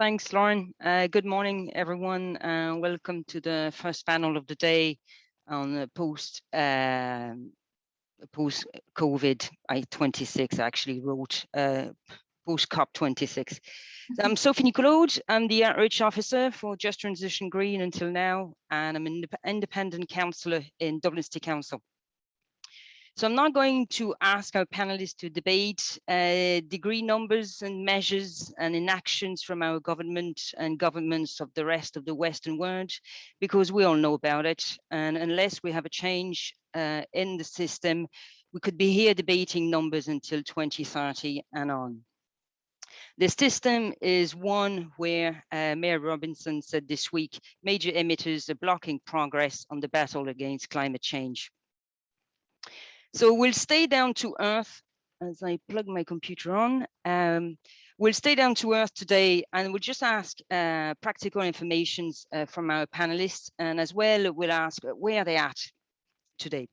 Thanks, Lauren. Good morning, everyone. Welcome to the first panel of the day on the post-COVID-26. I actually wrote post-COP26. So I'm Sophie Nicoullaud. I'm the Outreach Officer for Just Transition Green until now, and I'm an independent councillor in Dublin City Council. So I'm not going to ask our panelists to debate degree numbers and measures and inactions from our government and governments of the rest of the Western world, because we all know about it. And unless we have a change in the system, we could be here debating numbers until 2030 and on. The system is one where Mayor Robinson said this week, major emitters are blocking progress on the battle against climate change. So we'll stay down to earth as I plug my computer on. We'll stay down to earth today, and we'll just ask practical information from our panelists, and as well, we'll ask where are they at today.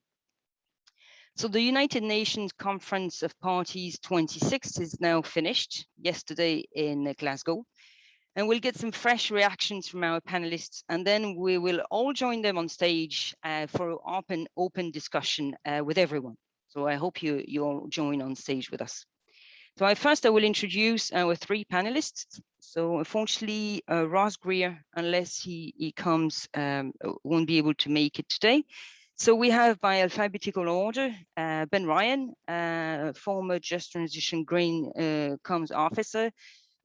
So the United Nations Conference of Parties 26 is now finished yesterday in Glasgow. And we'll get some fresh reactions from our panelists, and then we will all join them on stage for open discussion with everyone. So I hope you all join on stage with us. So I will introduce our three panelists. So unfortunately, Ross Greer, unless he comes, won't be able to make it today. So we have by alphabetical order, Ben Ryan, former Just Transition Green Comms officer.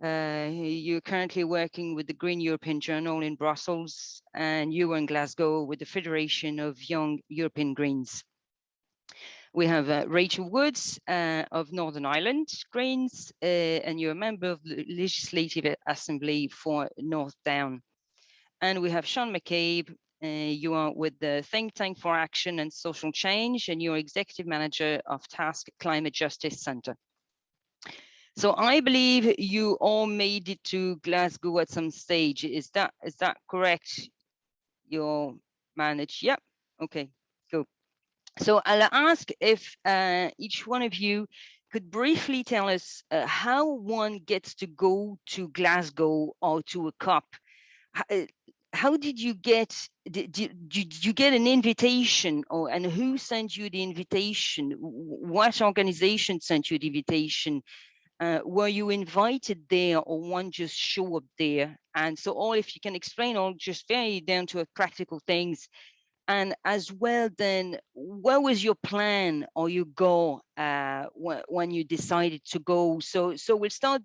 You're currently working with the Green European Journal in Brussels, and you were in Glasgow with the Federation of Young European Greens. We have Rachel Woods of Northern Ireland Greens, and you're a member of the Legislative Assembly for North Down. And we have Seán McCabe. You are with the Think Tank for Action and Social Change, and you're Executive Manager of TASC Climate Justice Centre. So I believe you all made it to Glasgow at some stage. Is that correct? You all managed? Yep. Okay, cool. So I'll ask if each one of you could briefly tell us how one gets to go to Glasgow or to a COP. How did you get? Did you get an invitation, and who sent you the invitation? What organization sent you the invitation? Were you invited there, or one just show up there? And so all, if you can explain all just very down to practical things. And as well, then, what was your plan or your goal when you decided to go? So we'll start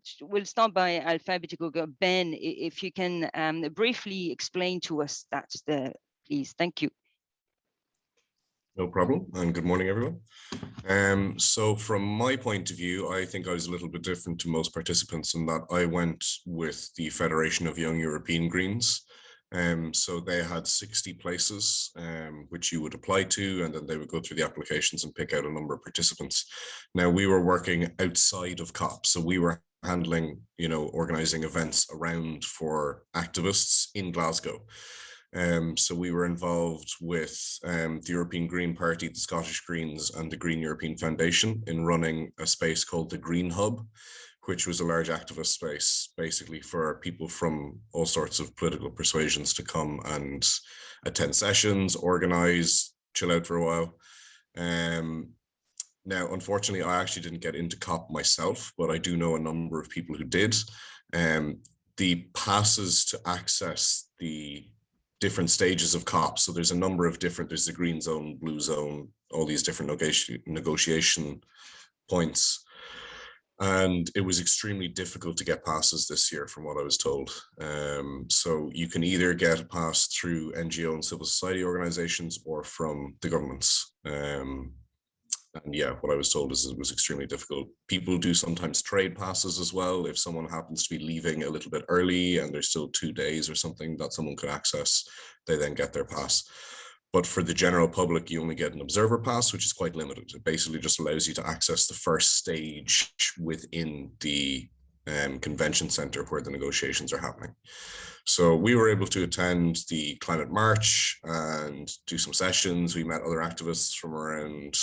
by alphabetical. Ben, if you can briefly explain to us that, please. Thank you. No problem, and good morning, everyone. So from my point of view, I think I was a little bit different to most participants in that I went with the Federation of Young European Greens. So they had 60 places which you would apply to, and then they would go through the applications and pick out a number of participants. Now, we were working outside of COP, so we were handling, organizing events around for activists in Glasgow. So we were involved with the European Green Party, the Scottish Greens, and the Green European Foundation in running a space called the Green Hub, which was a large activist space, basically for people from all sorts of political persuasions to come and attend sessions, organize, chill out for a while. Now, unfortunately, I actually didn't get into COP myself, but I do know a number of people who did. The passes to access the different stages of COP. So there's a number of different, there's the green zone, blue zone, all these different negotiation points. And it was extremely difficult to get passes this year, from what I was told. So you can either get a pass through NGO and civil society organizations or from the governments. And yeah, what I was told is it was extremely difficult. People do sometimes trade passes as well. If someone happens to be leaving a little bit early and there's still 2 days or something that someone could access, they then get their pass. But for the general public, you only get an observer pass, which is quite limited. It basically just allows you to access the first stage within the convention center where the negotiations are happening. So we were able to attend the climate march and do some sessions. We met other activists from around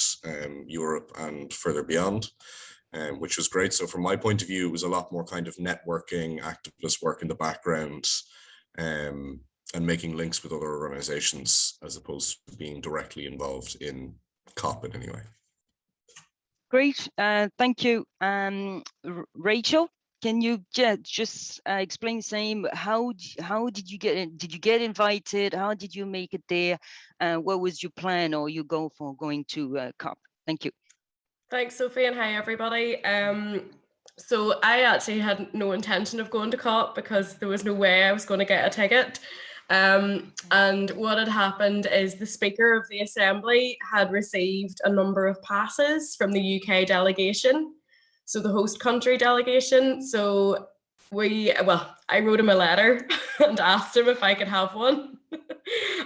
Europe and further beyond. which was great. So from my point of view, it was a lot more kind of networking, activist work in the background, and making links with other organizations as opposed to being directly involved in COP in any way. Great, thank you. Rachel, can you just explain the same? How did you get in? Did you get invited? How did you make it there? What was your plan or your goal for going to COP? Thank you. Thanks, Sophie, and hi, everybody. So I actually had no intention of going to COP because there was no way I was going to get a ticket. And what had happened is the Speaker of the Assembly had received a number of passes from the UK delegation, so the host country delegation. So I wrote him a letter and asked him if I could have one.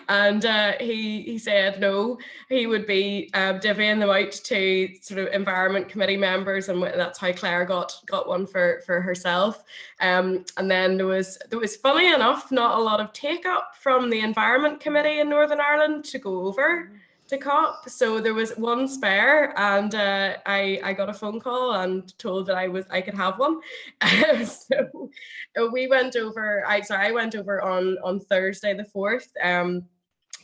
And he said no, he would be divvying them out to sort of Environment Committee members, and that's how Cllr got one for herself. And then there was, funny enough, not a lot of take up from the Environment Committee in Northern Ireland to go over to COP, so there was one spare, and I got a phone call and told that I could have one. So we went over. I went over on Thursday the 4th,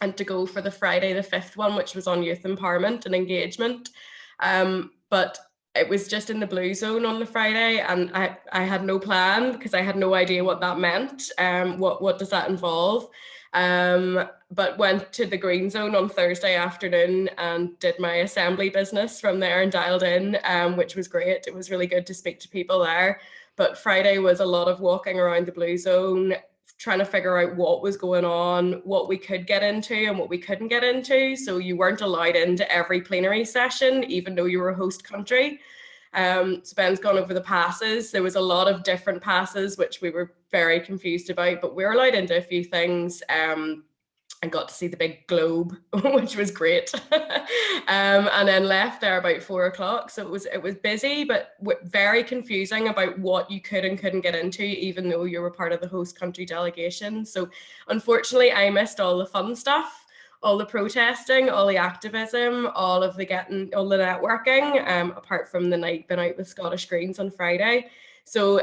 and to go for the Friday the 5th one, which was on youth empowerment and engagement. But it was just in the blue zone on the Friday, and I had no plan because I had no idea what that meant. What does that involve? But went to the green zone on Thursday afternoon and did my assembly business from there and dialed in, which was great. It was really good to speak to people there. But Friday was a lot of walking around the blue zone, trying to figure out what was going on, what we could get into and what we couldn't get into. So you weren't allowed into every plenary session, even though you were a host country. So Ben's gone over the passes. There was a lot of different passes, which we were very confused about, but we were allowed into a few things, and got to see the big globe, which was great. And then left there about 4 o'clock. So it was busy, but very confusing about what you could and couldn't get into, even though you were part of the host country delegation. So unfortunately, I missed all the fun stuff, all the protesting, all the activism, all the networking, apart from the night been out with Scottish Greens on Friday. So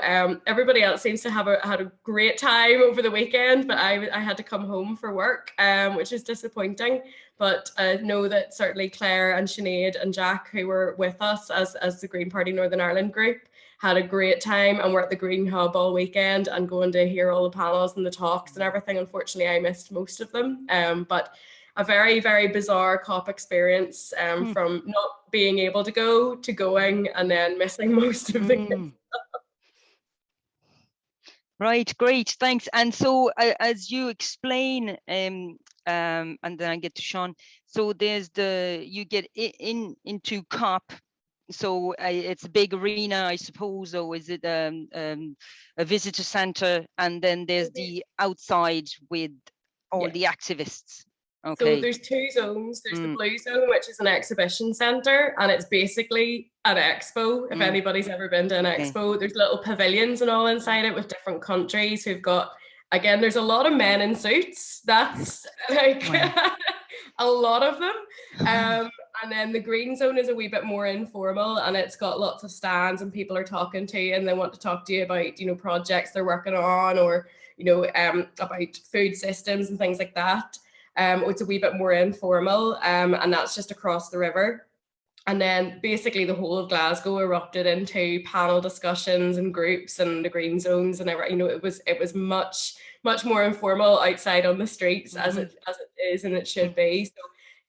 everybody else seems to have had a great time over the weekend, but I had to come home for work, which is disappointing. But know that certainly Claire and Sinead and Jack, who were with us as the Green Party Northern Ireland group, had a great time, and we're at the Green Hub all weekend and going to hear all the panels and the talks and everything. Unfortunately, I missed most of them, but a very, very bizarre COP experience, from not being able to go to going and then missing most of the kids. Right, great, thanks. And so as you explain, and then I get to Seán. So there's you get into COP. So it's a big arena, I suppose, or is it a visitor center? And then there's the outside with all the activists. Okay. So there's 2 zones. There's the blue zone, which is an exhibition center, and it's basically an expo. If anybody's ever been to an expo, there's little pavilions and all inside it with different countries who've got, again, there's a lot of men in suits. That's like a lot of them. And then the green zone is a wee bit more informal, and it's got lots of stands and people are talking to you and they want to talk to you about, projects they're working on, or, about food systems and things like that. It's a wee bit more informal, and that's just across the river. And then basically the whole of Glasgow erupted into panel discussions and groups and the green zones and everything. It was much more informal outside on the streets, as it is and it should be. So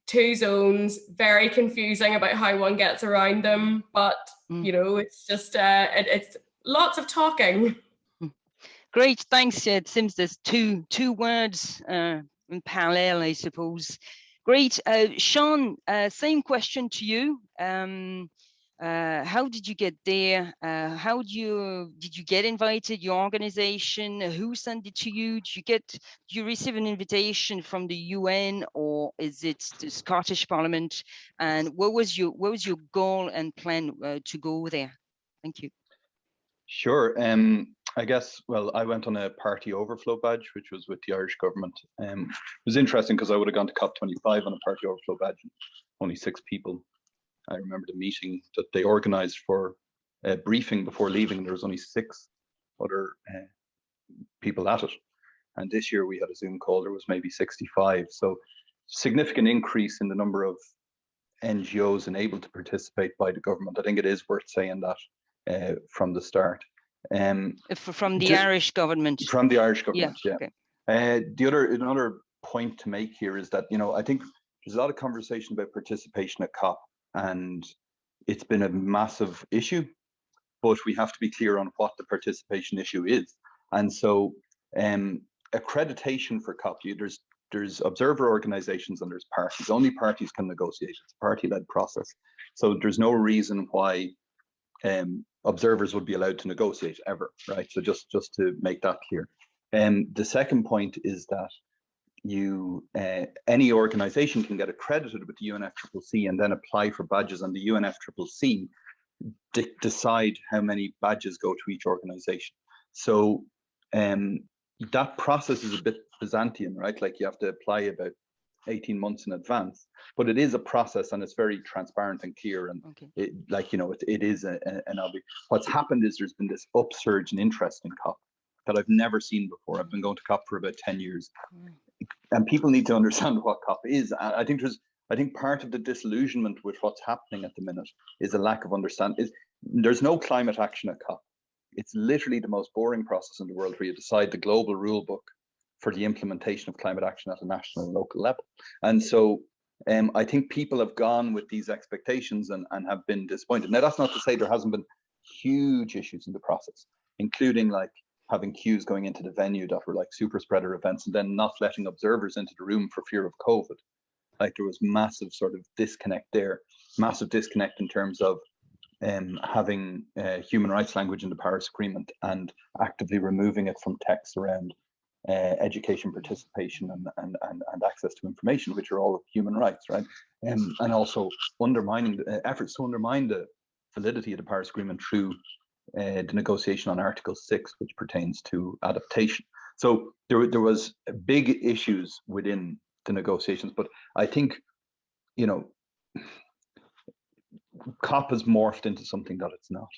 2 zones, very confusing about how one gets around them, but it's just it's lots of talking. Great, thanks. It seems there's two words in parallel, I suppose. Great. Seán, same question to you. How did you get there? Did you get invited, your organization? Who sent it to you? Did you receive an invitation from the UN, or is it the Scottish Parliament? And what was your goal and plan to go there? Thank you. Sure. I guess, I went on a party overflow badge, which was with the Irish government. It was interesting because I would have gone to COP25 on a party overflow badge, only 6 people. I remember the meeting that they organised for briefing before leaving, there was only 6 other people at it. And this year we had a Zoom call, there was maybe 65. So significant increase in the number of NGOs enabled to participate by the government. I think it is worth saying that from the start. From the Irish government? From the Irish government, yeah. Okay. Another point to make here is that, I think there's a lot of conversation about participation at COP, and it's been a massive issue, but we have to be clear on what the participation issue is. And so accreditation for COP, there's observer organizations and there's parties. Only parties can negotiate. It's a party-led process. So there's no reason why observers would be allowed to negotiate ever, right? So just to make that clear. The second point is that any organization can get accredited with the UNFCCC and then apply for badges, and the UNFCCC decide how many badges go to each organization. So that process is a bit Byzantine, right? Like you have to apply about 18 months in advance, but it is a process and it's very transparent and clear. And it is an obvious. What's happened is there's been this upsurge in interest in COP that I've never seen before. I've been going to COP for about 10 years. And people need to understand what COP is. I think part of the disillusionment with what's happening at the minute is a lack of understanding. There's no climate action at COP. It's literally the most boring process in the world where you decide the global rule book for the implementation of climate action at a national and local level. And so I think people have gone with these expectations and have been disappointed. Now, that's not to say there hasn't been huge issues in the process, including like having queues going into the venue that were like super spreader events and then not letting observers into the room for fear of COVID. Like there was massive sort of disconnect there, massive disconnect in terms of having human rights language in the Paris Agreement and actively removing it from text around education, participation, and access to information, which are all human rights, right? And also undermining efforts to undermine the validity of the Paris Agreement through the negotiation on Article 6, which pertains to adaptation. So there was big issues within the negotiations, but I think, COP has morphed into something that it's not.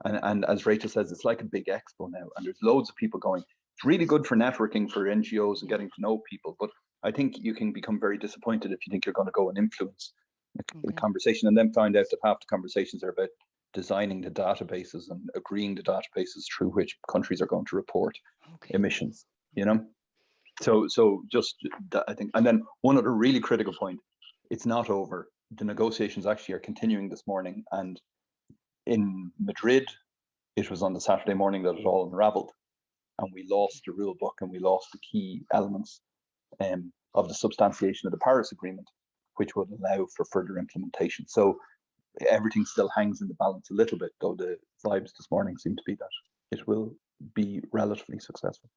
And as Rachel says, it's like a big expo now, and there's loads of people going. It's really good for networking for NGOs and getting to know people, but I think you can become very disappointed if you think you're going to go and influence the conversation and then find out that half the conversations are about designing the databases and agreeing the databases through which countries are going to report emissions, So just that, I think. And then one other really critical point, it's not over. The negotiations actually are continuing this morning, and in Madrid, it was on the Saturday morning that it all unraveled, and we lost the rule book and we lost the key elements of the substantiation of the Paris Agreement, which would allow for further implementation. So everything still hangs in the balance a little bit, though the vibes this morning seem to be that it will be relatively successful.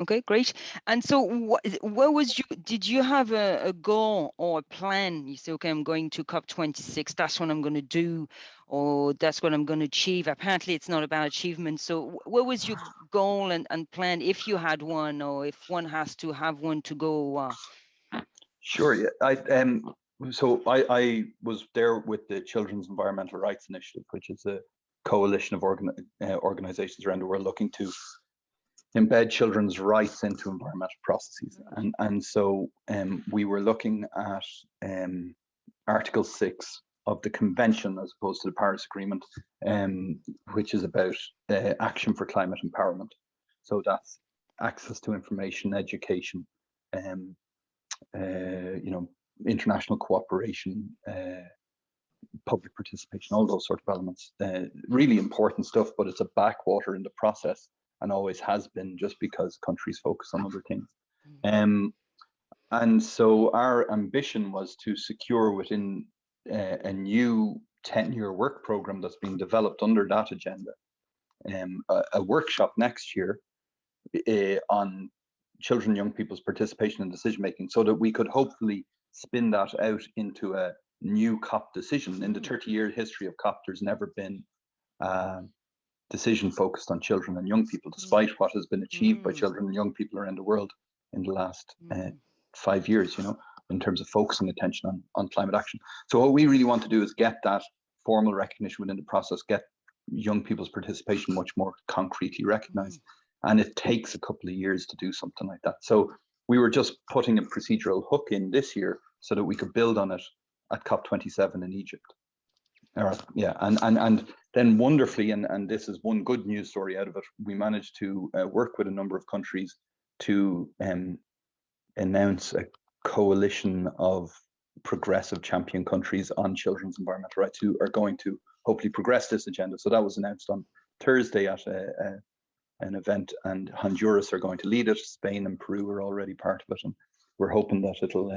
Okay, great. And so what was did you have a goal or a plan? You say, okay, I'm going to COP26, that's what I'm going to do, or that's what I'm going to achieve. Apparently it's not about achievement. So what was your goal and plan, if you had one, or if one has to have one to go? Sure, yeah. I was there with the Children's Environmental Rights Initiative, which is a coalition of organizations around the world looking to embed children's rights into environmental processes. And so we were looking at Article 6 of the Convention as opposed to the Paris Agreement, which is about action for climate empowerment. So that's access to information, education, international cooperation, public participation, all those sort of elements. Really important stuff, but it's a backwater in the process, and always has been, just because countries focus on other things. And so our ambition was to secure within a new 10-year work program that's being developed under that agenda, a workshop next year on children and young people's participation in decision making, so that we could hopefully spin that out into a new COP decision. In the 30-year history of COP, there's never been decision focused on children and young people, despite what has been achieved by children and young people around the world in the last 5 years, in terms of focusing attention on climate action. So what we really want to do is get that formal recognition within the process, get young people's participation much more concretely recognized. And it takes a couple of years to do something like that. So we were just putting a procedural hook in this year so that we could build on it at COP27 in Egypt. And then wonderfully, and this is one good news story out of it, we managed to work with a number of countries to announce a coalition of progressive champion countries on children's environmental rights who are going to hopefully progress this agenda. So that was announced on Thursday at an event, and Honduras are going to lead it. Spain and Peru are already part of it, and we're hoping that it'll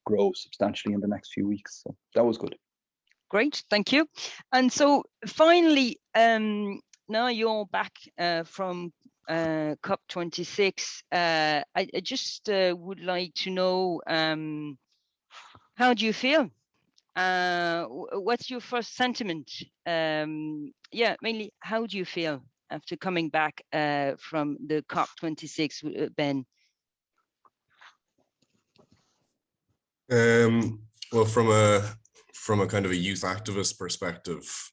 grow substantially in the next few weeks. So that was good. Great, thank you. And so finally, now you're back from COP26. I just would like to know, how do you feel? What's your first sentiment? Mainly, how do you feel after coming back from the COP26, Ben? Well, from a kind of a youth activist perspective,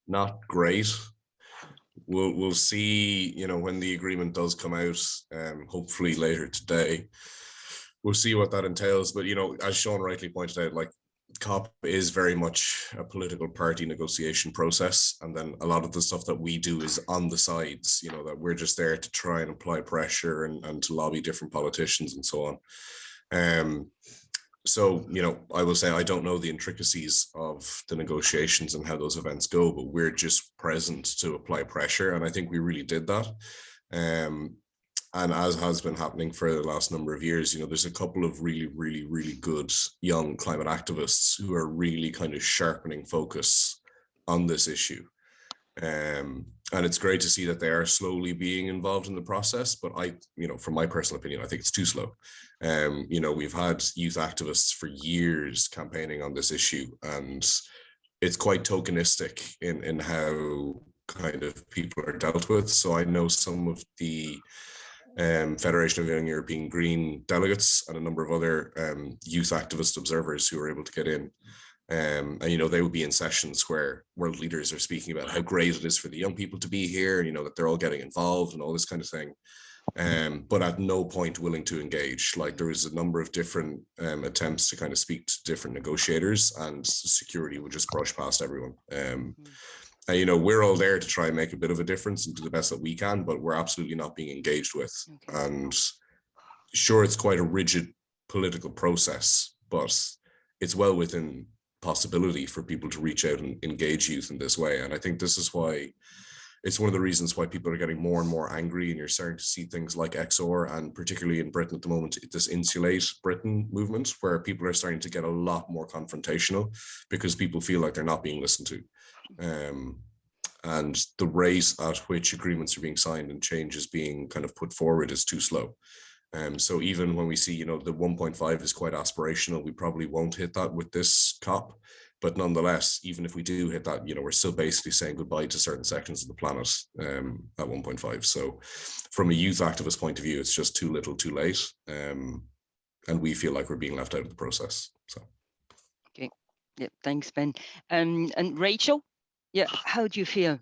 not great. We'll see, you know, when the agreement does come out, hopefully later today, we'll see what that entails. But, you know, as Seán rightly pointed out, like, COP is very much a political party negotiation process. And then a lot of the stuff that we do is on the sides, you know, that we're just there to try and apply pressure and to lobby different politicians and so on. So, you know, I will say I don't know the intricacies of the negotiations and how those events go, but we're just present to apply pressure. And I think we really did that. And as has been happening for the last number of years, you know, there's a couple of really, really, really good young climate activists who are really kind of sharpening focus on this issue. And it's great to see that they are slowly being involved in the process. But you know, from my personal opinion, I think it's too slow. You know, we've had youth activists for years campaigning on this issue, and it's quite tokenistic in how kind of people are dealt with. So I know some of the Federation of Young European Green delegates and a number of other youth activist observers who are able to get in. And, you know, they would be in sessions where world leaders are speaking about how great it is for the young people to be here, you know, that they're all getting involved and all this kind of thing. But at no point willing to engage. Like, there was a number of different attempts to kind of speak to different negotiators, and security would just brush past everyone. And, you know, we're all there to try and make a bit of a difference and do the best that we can, but we're absolutely not being engaged with. Okay. And sure, it's quite a rigid political process, but it's well within possibility for people to reach out and engage youth in this way. And I think this is why it's one of the reasons why people are getting more and more angry, and you're starting to see things like Cllr, and particularly in Britain at the moment, this Insulate Britain movement, where people are starting to get a lot more confrontational because people feel like they're not being listened to. And the rate at which agreements are being signed and changes being kind of put forward is too slow. So even when we see, you know, the 1.5 is quite aspirational, we probably won't hit that with this COP. But nonetheless, even if we do hit that, you know, we're still basically saying goodbye to certain sections of the planet at 1.5. So from a youth activist point of view, it's just too little, too late. And we feel like we're being left out of the process. So. Okay. Yeah, thanks, Ben. And Rachel, yeah, how do you feel?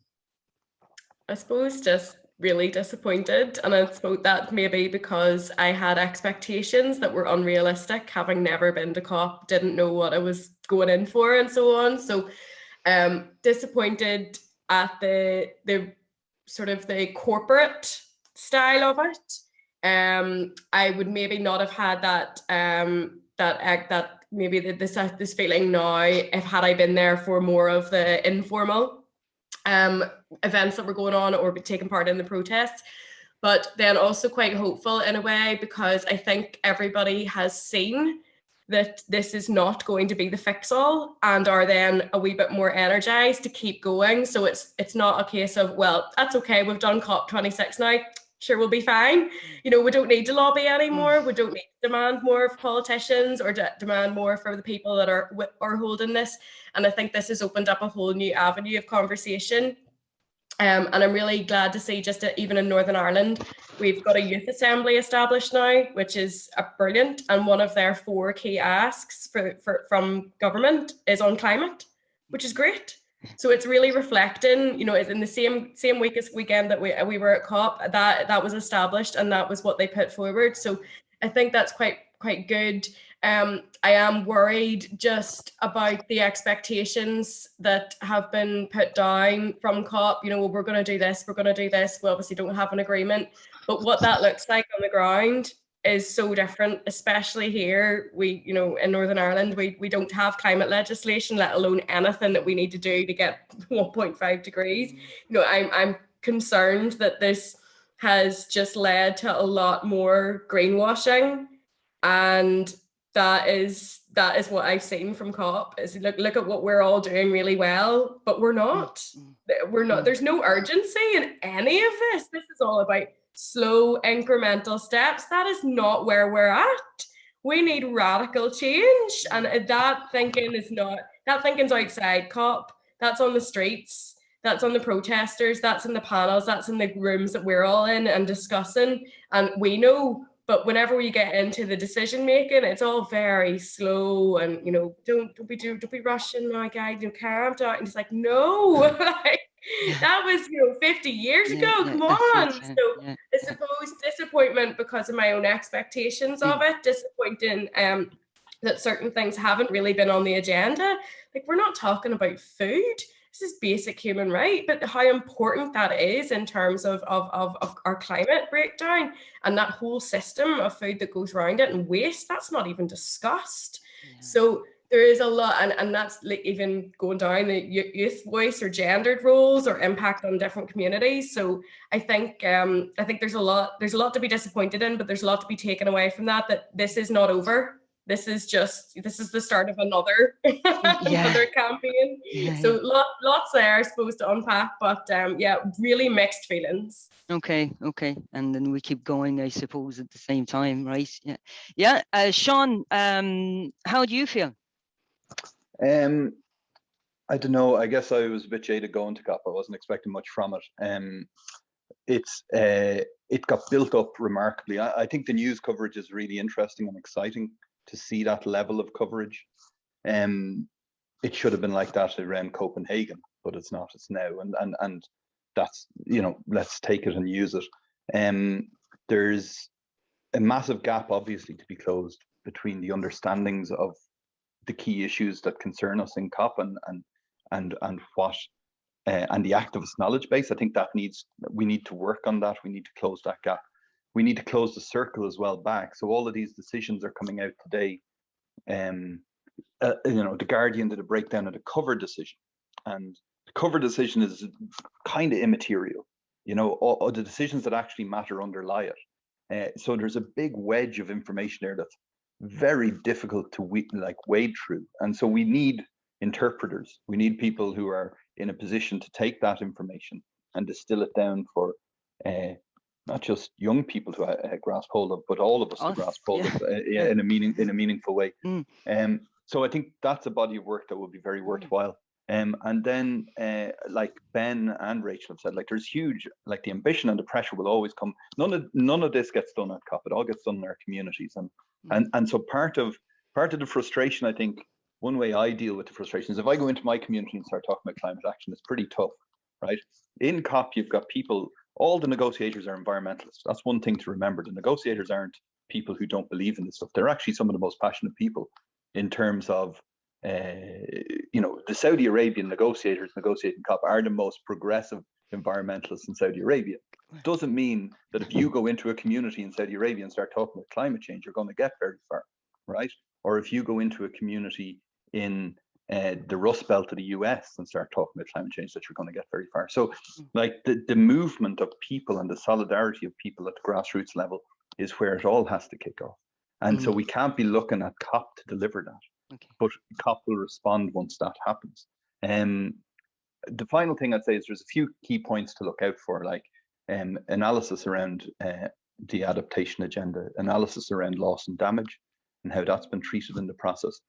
I suppose just really disappointed, and I suppose that maybe because I had expectations that were unrealistic, having never been to COP, didn't know what I was going in for and so on. So disappointed at the sort of the corporate style of it. I would maybe not have had that maybe this feeling now if had I been there for more of the informal events that were going on or taking part in the protests. But then also quite hopeful in a way, because I think everybody has seen that this is not going to be the fix-all, and are then a wee bit more energized to keep going. So it's not a case of, well, that's okay, we've done COP26 now, sure, we'll be fine. You know, we don't need to lobby anymore. We don't need to demand more of politicians or demand more for the people that are holding this. And I think this has opened up a whole new avenue of conversation. And I'm really glad to see just that even in Northern Ireland, we've got a youth assembly established now, which is brilliant. And one of their 4 key asks from government is on climate, which is great. So it's really reflecting, you know, it's in the same weekend that we were at COP, that was established, and that was what they put forward. So I think that's quite good. I am worried just about the expectations that have been put down from COP. You know, well, we're going to do this, we're going to do this. We obviously don't have an agreement, but what that looks like on the ground is so different, especially here. You know, in Northern Ireland, we don't have climate legislation, let alone anything that we need to do to get 1.5 degrees. You know, I'm concerned that this has just led to a lot more greenwashing, and that is what I've seen from COP. Is look at what we're all doing really well, but we're not. There's no urgency in any of this. This is all about slow incremental steps. That is not where we're at. We need radical change, and that thinking's outside COP. That's on the streets, that's on the protesters, that's in the panels, that's in the rooms that we're all in and discussing, and we know. But whenever we get into the decision making, it's all very slow, and, you know, don't be rushing, my guy, you know, calm down. And it's like, no, like, that was, you know, 50 years ago. Come on. So I suppose disappointment because of my own expectations of it, disappointing that certain things haven't really been on the agenda. Like, we're not talking about food. This is basic human right, but how important that is in terms of our climate breakdown and that whole system of food that goes around it, and waste, that's not even discussed. So there is a lot, and that's like even going down the youth voice or gendered roles or impact on different communities. So I think there's a lot to be disappointed in, but there's a lot to be taken away from that this is not over. This is the start of another another campaign. So lots there, I suppose, to unpack, but really mixed feelings. Okay, and then we keep going, I suppose, at the same time, right? Seán, how do you feel? I don't know. I guess I was a bit jaded going to COP. I wasn't expecting much from it. It got built up remarkably. I think the news coverage is really interesting and exciting to see that level of coverage. It should have been like that around Copenhagen, but it's not. It's now, and that's, you know, let's take it and use it. There's a massive gap, obviously, to be closed between the understandings of the key issues that concern us in COP and what and the activist knowledge base. I think we need to work on that. We need to close that gap. We need to close the circle as well back. So all of these decisions are coming out today. You know, the Guardian did a breakdown of the cover decision, and the cover decision is kind of immaterial. You know, all the decisions that actually matter underlie it. So there's a big wedge of information there that's very difficult to wade through. And so we need interpreters. We need people who are in a position to take that information and distill it down for not just young people to grasp hold of, but all of us to grasp hold of in a meaningful way. So I think that's a body of work that will be very worthwhile. And then, like Ben and Rachel have said, like, there's huge, like, the ambition and the pressure will always come. None of this gets done at COP. It all gets done in our communities, and so part of the frustration, I think, one way I deal with the frustration is if I go into my community and start talking about climate action, it's pretty tough, right? In COP, you've got people. All the negotiators are environmentalists. That's one thing to remember. The negotiators aren't people who don't believe in this stuff. They're actually some of the most passionate people in terms of, you know, the Saudi Arabian negotiators negotiating COP are the most progressive environmentalists in Saudi Arabia. It doesn't mean that if you go into a community in Saudi Arabia and start talking about climate change, you're going to get very far, right? Or if you go into a community in the Rust Belt of the US and start talking about climate change, that you're going to get very far. So, like, the movement of people and the solidarity of people at the grassroots level is where it all has to kick off. And so we can't be looking at COP to deliver that. But COP will respond once that happens. The final thing I'd say is there's a few key points to look out for, like analysis around the adaptation agenda, analysis around loss and damage and how that's been treated in the process.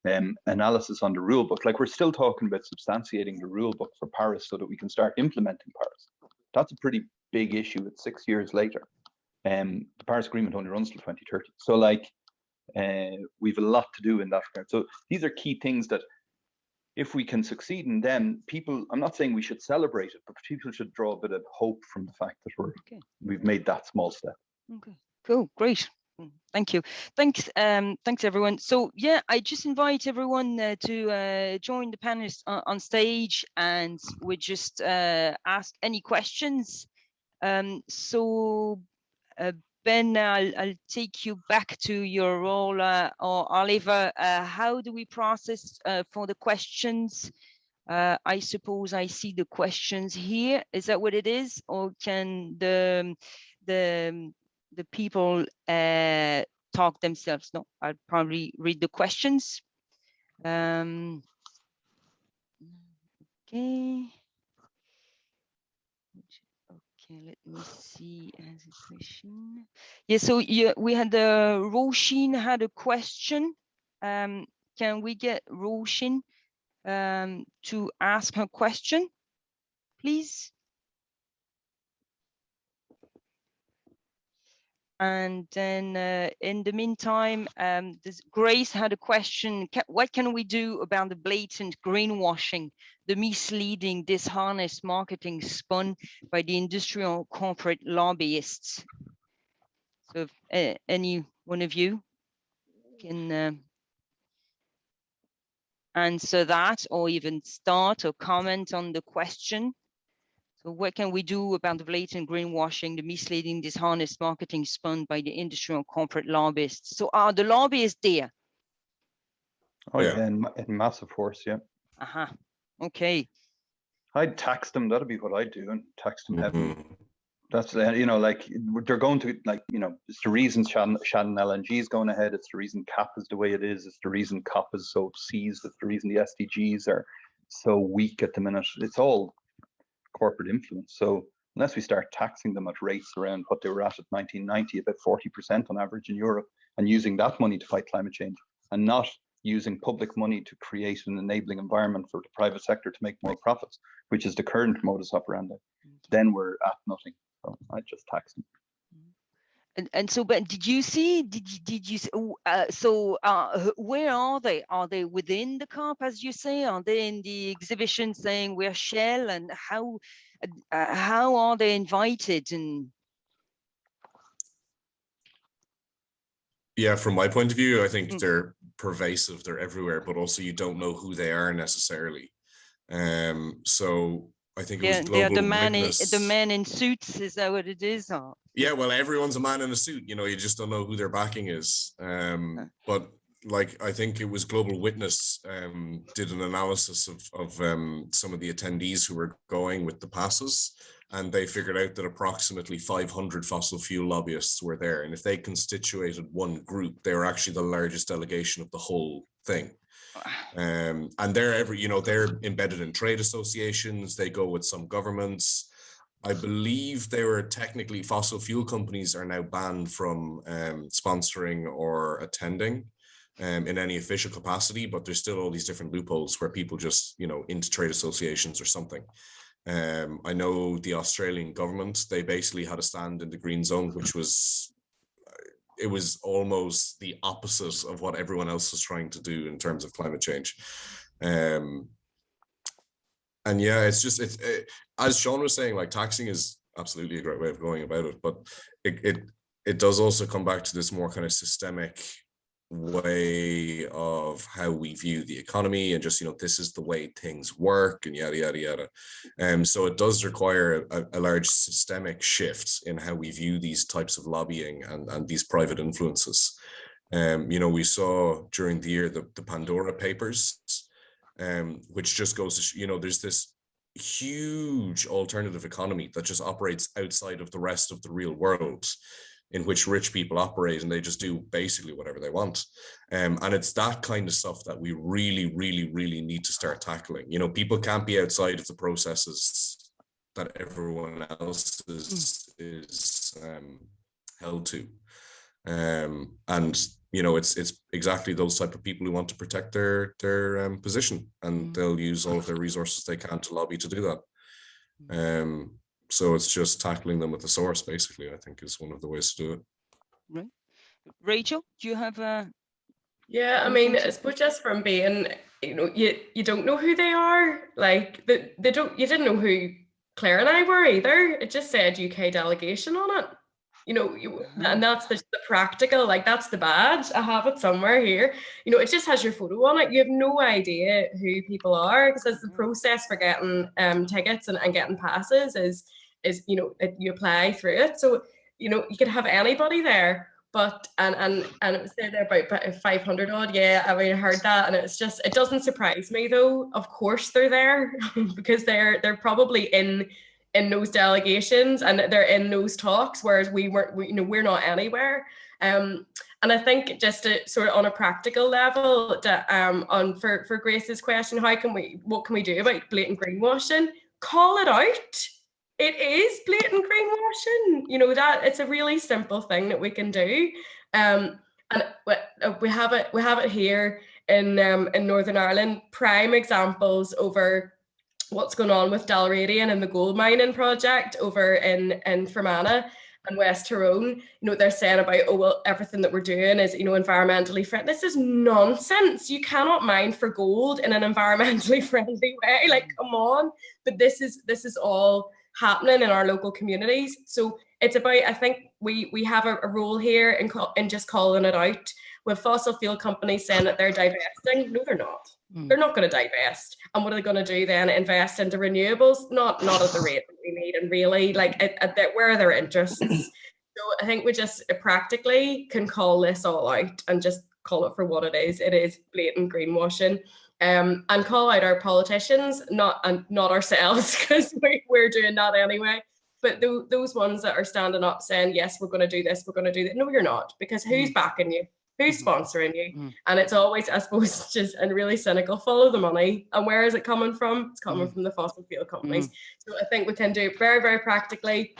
analysis on the rule book. Like, we're still talking about substantiating the rule book for Paris so that we can start implementing Paris. That's a pretty big issue. It's 6 years later. The Paris Agreement only runs till 2030. So like, we've a lot to do in that regard. So these are key things that if we can succeed in them, people, I'm not saying we should celebrate it, but people should draw a bit of hope from the fact that we've made that small step. Okay, cool, great. Thank you. Thanks everyone. So yeah, I just invite everyone to join the panelists on stage, and we just ask any questions. So Ben, I'll take you back to your role, or Oliver. How do we process for the questions? I suppose I see the questions here. Is that what it is, or can the people talk themselves? No, I'll probably read the questions. Okay. Okay, let me see as a question. Yeah, so we had Roshin had a question. Can we get Roshin to ask her question, please? And then in the meantime, Grace had a question. What can we do about the blatant greenwashing, the misleading, dishonest marketing spun by the industrial corporate lobbyists? So if any one of you can answer that, or even start or comment on the question. So what can we do about the blatant greenwashing, the misleading, dishonest marketing spun by the industrial corporate lobbyists? So are the lobbyists there? Oh yeah, in massive force, yeah. Okay. I'd tax them. That'd be what I'd do, and tax them heavily. That's, you know, like, they're going to, like, you know, it's the reason Shannon LNG is going ahead. It's the reason CAP is the way it is. It's the reason COP is so seized. It's the reason the SDGs are so weak at the minute. It's all corporate influence. So unless we start taxing them at rates around what they were at 1990, about 40% on average in Europe, and using that money to fight climate change, and not using public money to create an enabling environment for the private sector to make more profits, which is the current modus operandi, then we're at nothing. So I just tax them. And so, but did you see? Where are they? Are they within the COP, as you say? Are they in the exhibition saying we're Shell? And how are they invited? And yeah, from my point of view, I think they're pervasive. They're everywhere, but also you don't know who they are necessarily. So I think it was Global Witness. The men in suits. Is that what it is? Or? Yeah, well, everyone's a man in a suit. You know, you just don't know who their backing is. But like, I think it was Global Witness did an analysis of some of the attendees who were going with the passes, and they figured out that approximately 500 fossil fuel lobbyists were there. And if they constituted one group, they were actually the largest delegation of the whole thing. And they're they're embedded in trade associations. They go with some governments. I believe they were technically, fossil fuel companies are now banned from sponsoring or attending in any official capacity, but there's still all these different loopholes where people just, into trade associations or something. I know the Australian government, they basically had a stand in the green zone, which was, it was almost the opposite of what everyone else was trying to do in terms of climate change. And yeah, it's just, as Seán was saying, like, taxing is absolutely a great way of going about it, but it does also come back to this more kind of systemic way of how we view the economy, and just, this is the way things work, and yada, yada, yada. So it does require a large systemic shift in how we view these types of lobbying and these private influences. We saw during the year the Pandora Papers, which just goes to, there's this huge alternative economy that just operates outside of the rest of the real world, in which rich people operate, and they just do basically whatever they want. And it's that kind of stuff that we really, really, really need to start tackling. People can't be outside of the processes that everyone else is held to. And you know, it's exactly those type of people who want to protect their position, and they'll use all of their resources they can to lobby to do that. So it's just tackling them at the source, basically, I think, is one of the ways to do it. Right. Rachel, do you have Yeah, I mean, I suppose just from being, you know, you don't know who they are. Like you didn't know who Cllr and I were either. It just said UK delegation on it. You know, and that's the practical, like that's the badge. I have it somewhere here. You know, it just has your photo on it. You have no idea who people are, because the process for getting tickets and getting passes is you know, you apply through it. So, you know, you could have anybody there. But and it was there about 500 odd. Yeah, I mean, I heard that, and it's just, it doesn't surprise me though. Of course they're there because they're probably in those delegations and they're in those talks, whereas we're not anywhere. And I think just to sort of on a practical level, for Grace's question, what can we do about blatant greenwashing? Call it out. It is blatant greenwashing. You know, that it's a really simple thing that we can do. And we have it here in Northern Ireland. Prime examples over what's going on with Dalradian and the gold mining project over in Fermanagh and West Tyrone. You know, they're saying about, oh, well, everything that we're doing is, you know, environmentally friendly. This is nonsense. You cannot mine for gold in an environmentally friendly way. Like, come on. But this is all happening in our local communities. So it's about, I think we have a role here in just calling it out. With fossil fuel companies saying that they're divesting, no, they're not. They're not going to divest. And what are they going to do then? Invest into renewables? Not at the rate that we need. And really, like, where are their interests? So I think we just practically can call this all out and just call it for what it is. It is blatant greenwashing. And call out our politicians, not ourselves, because we're doing that anyway. But those ones that are standing up saying, yes, we're going to do this, we're going to do that. No, you're not, because who's backing you? Who's sponsoring you? And it's always, I suppose, just and really cynical, follow the money. And where is it coming from? It's coming from the fossil fuel companies. So I think we can do it very, very practically.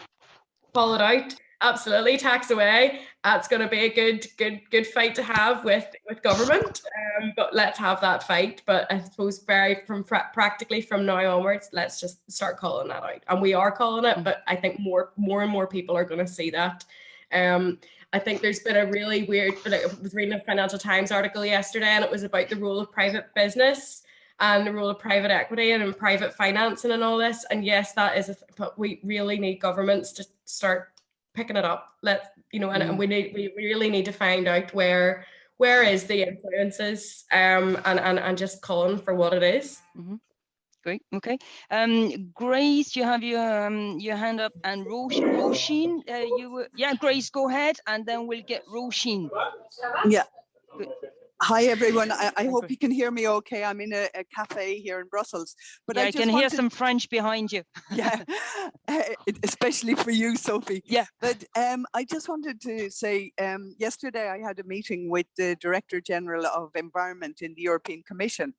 Call it out. Absolutely, tax away. That's going to be a good fight to have with government. But let's have that fight. But I suppose practically from now onwards, let's just start calling that out. And we are calling it, but I think more and more people are going to see that. I think there's been a really weird, like, I was reading a Financial Times article yesterday, and it was about the role of private business and the role of private equity and private financing and all this. And yes, that is, but we really need governments to start picking it up. And we really need to find out where is the influences, and just calling for what it is. Great. Okay. Grace, you have your hand up, and Roisin, Grace, go ahead, and then we'll get Roisin. Yeah. Good. Hi everyone. I hope you can hear me okay. I'm in a cafe here in Brussels, but I can hear some French behind you. Yeah, especially for you, Sophie. Yeah. But I just wanted to say, yesterday I had a meeting with the Director General of Environment in the European Commission,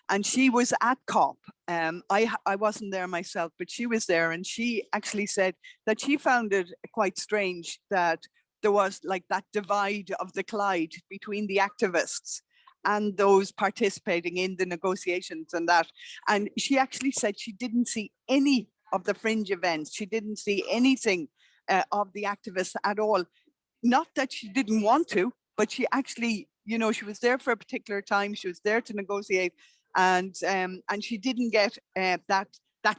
and she was at COP. I wasn't there myself, but she was there, and she actually said that she found it quite strange that there was like that divide of the Clyde between the activists and those participating in the negotiations and that. And she actually said she didn't see any of the fringe events. She didn't see anything of the activists at all. Not that she didn't want to, but she actually, you know, she was there for a particular time. She was there to negotiate, and she didn't get that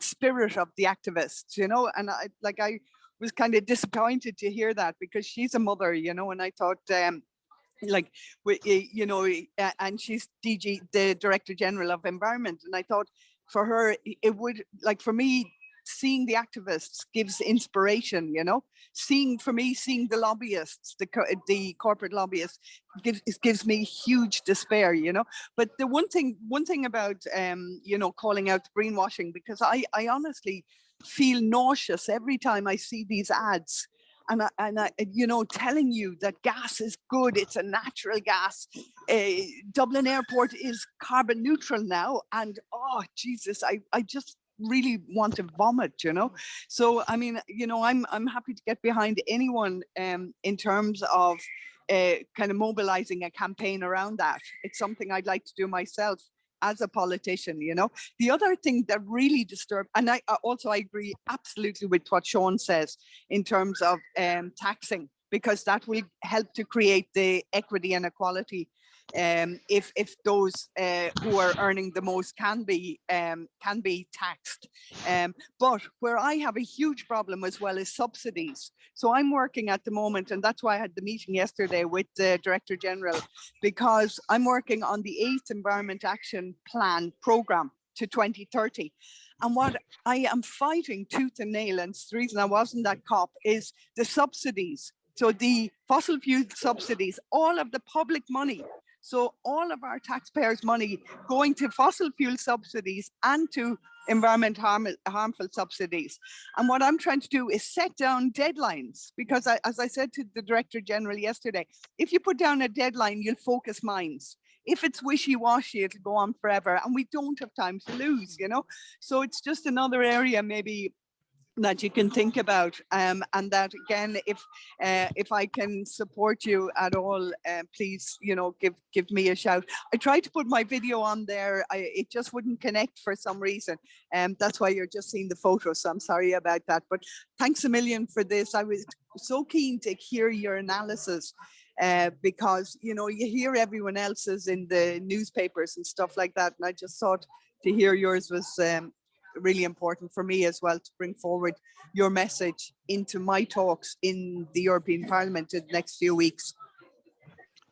spirit of the activists, you know. And I was kind of disappointed to hear that, because she's a mother, you know, and I thought, and she's DG, the Director General of Environment, and I thought for her, it would, like, for me, seeing the activists gives inspiration, you know. Seeing the lobbyists, the corporate lobbyists, gives me huge despair, you know. But the one thing about calling out greenwashing, because I honestly feel nauseous every time I see these ads, and I telling you that gas is good, it's a natural gas. Dublin Airport is carbon neutral now, and oh Jesus, I just really want to vomit, you know. So I mean, you know, I'm happy to get behind anyone in terms of kind of mobilizing a campaign around that. It's something I'd like to do myself as a politician, you know. The other thing that really disturbed, and I agree absolutely with what Seán says in terms of taxing, because that will help to create the equity and equality. If those who are earning the most can be taxed. But where I have a huge problem as well is subsidies. So I'm working at the moment, and that's why I had the meeting yesterday with the Director General, because I'm working on the 8th Environment Action Plan programme to 2030. And what I am fighting tooth and nail, and it's the reason I wasn't at COP, is the subsidies. So the fossil fuel subsidies, all of the public money. So all of our taxpayers' money going to fossil fuel subsidies and to environment harmful subsidies. And what I'm trying to do is set down deadlines, because as I said to the Director General yesterday, if you put down a deadline, you'll focus minds. If it's wishy-washy, it'll go on forever, and we don't have time to lose, you know? So it's just another area maybe that you can think about, and that again, if I can support you at all, please, you know, give me a shout. I tried to put my video on there, it just wouldn't connect for some reason, and that's why you're just seeing the photo. So I'm sorry about that, but thanks a million for this. I was so keen to hear your analysis, because you know, you hear everyone else's in the newspapers and stuff like that, and I just thought to hear yours was really important for me as well, to bring forward your message into my talks in the European Parliament in the next few weeks.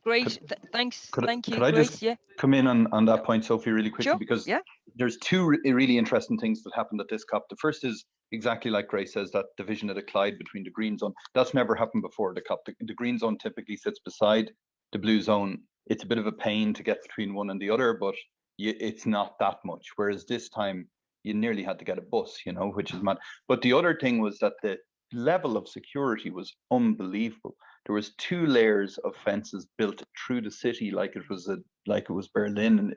Great, thanks. Thank you. Could I just come in on that point, Sophie, really quickly? Sure. Because yeah, there's two really interesting things that happened at this COP. The first is exactly like Grace says, that division at a Clyde between the green zone. That's never happened before the COP. The green zone typically sits beside the blue zone. It's a bit of a pain to get between one and the other, but it's not that much. Whereas this time, you nearly had to get a bus, you know, which is mad. But the other thing was that the level of security was unbelievable. There was 2 layers of fences built through the city, like it was Berlin,